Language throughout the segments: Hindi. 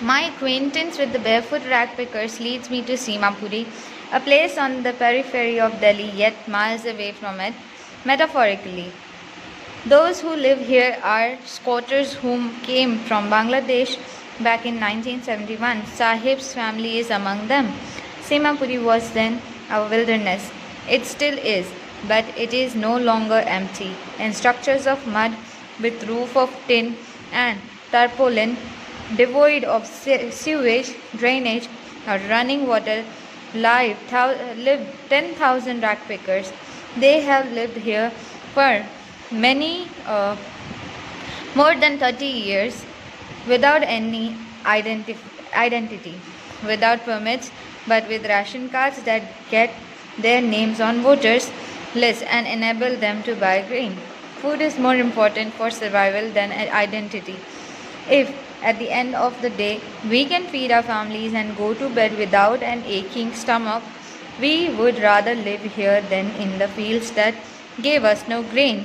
My acquaintance with the barefoot rag pickers leads me to Simapuri, a place on the periphery of Delhi yet miles away from it, metaphorically. Those who live here are squatters whom came from Bangladesh back in 1971. Sahib's family is among them. Simapuri was then a wilderness. It still is, but it is no longer empty. In structures of mud with roof of tin and tarpaulin, devoid of sewage, drainage, or running water, live 10,000 rag pickers. They have lived here for many more than 30 years without any identity, without permits, but with ration cards that get their names on voters lists and enable them to buy grain. Food is more important for survival than identity. If at the end of the day we can feed our families and go to bed without an aching stomach, we would rather live here than in the fields that gave us no grain,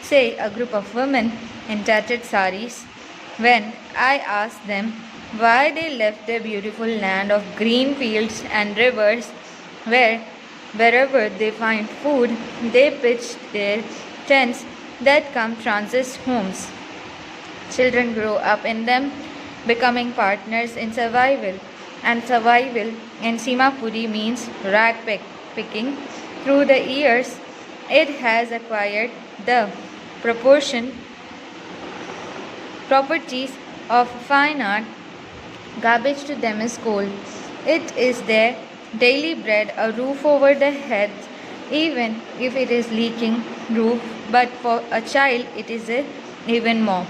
say a group of women in tattered saris. When I asked them why they left their beautiful land of green fields and rivers, wherever they find food, they pitch their tents that come transit homes. Children grow up in them, becoming partners in survival. And survival in Simapuri means picking. Through the years, it has acquired the properties of fine art. Garbage to them is coal. It is their daily bread, a roof over their heads, even if it is leaking roof, but for a child it is even more.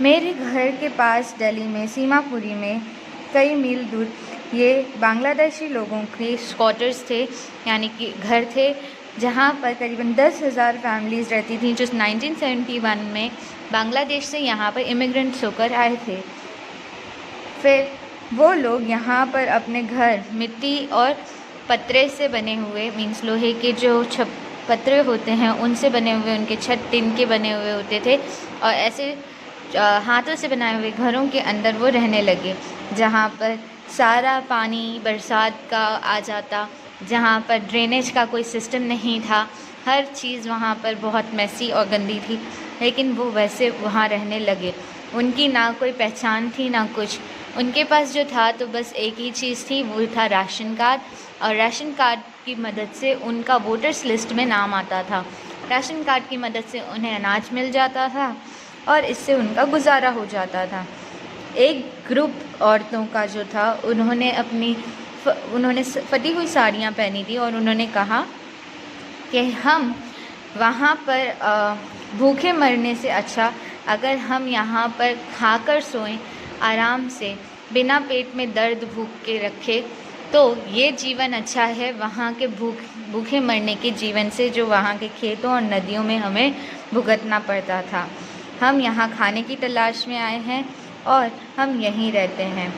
मेरे घर के पास दिल्ली में सीमापुरी में कई मील दूर ये बांग्लादेशी लोगों के स्क्वाटर्स थे, यानी कि घर थे जहाँ पर करीबन 10,000 फैमिलीज़ रहती थी जो 1971 में बांग्लादेश से यहाँ पर इमिग्रेंट्स होकर आए थे। फिर वो लोग यहाँ पर अपने घर मिट्टी और पत्रे से बने हुए, मीन्स लोहे के जो पत्रे होते हैं उनसे बने हुए, उनके छत टिन के बने हुए होते थे, और ऐसे हाथों से बनाए हुए घरों के अंदर वो रहने लगे, जहाँ पर सारा पानी बरसात का आ जाता, जहाँ पर ड्रेनेज का कोई सिस्टम नहीं था, हर चीज़ वहाँ पर बहुत मैसी और गंदी थी, लेकिन वो वैसे वहाँ रहने लगे। उनकी ना कोई पहचान थी ना कुछ, उनके पास जो था तो बस एक ही चीज़ थी, वो था राशन कार्ड, और राशन कार्ड की मदद से उनका वोटर्स लिस्ट में नाम आता था। राशन कार्ड की मदद से उन्हें अनाज मिल जाता था और इससे उनका गुजारा हो जाता था। एक ग्रुप औरतों का जो था, उन्होंने फटी हुई साड़ियाँ पहनी थी और उन्होंने कहा कि हम वहाँ पर भूखे मरने से अच्छा अगर हम यहाँ पर खाकर सोएं आराम से, बिना पेट में दर्द भूख के रखे, तो ये जीवन अच्छा है वहाँ के भूखे मरने के जीवन से, जो वहाँ के खेतों और नदियों में हमें भुगतना पड़ता था। हम यहाँ खाने की तलाश में आए हैं और हम यहीं रहते हैं।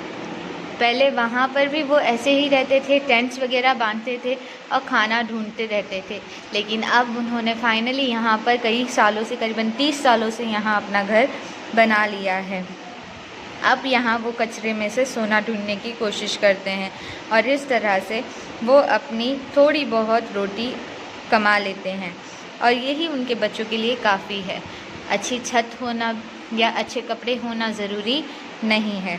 पहले वहाँ पर भी वो ऐसे ही रहते थे, टेंट्स वगैरह बांधते थे और खाना ढूंढते रहते थे, लेकिन अब उन्होंने फाइनली यहाँ पर कई सालों से, करीबन 30 सालों से यहाँ अपना घर बना लिया है। अब यहाँ वो कचरे में से सोना ढूंढने की कोशिश करते हैं और इस तरह से वो अपनी थोड़ी बहुत रोटी कमा लेते हैं, और यही उनके बच्चों के लिए काफ़ी है। अच्छी छत होना या अच्छे कपड़े होना ज़रूरी नहीं है।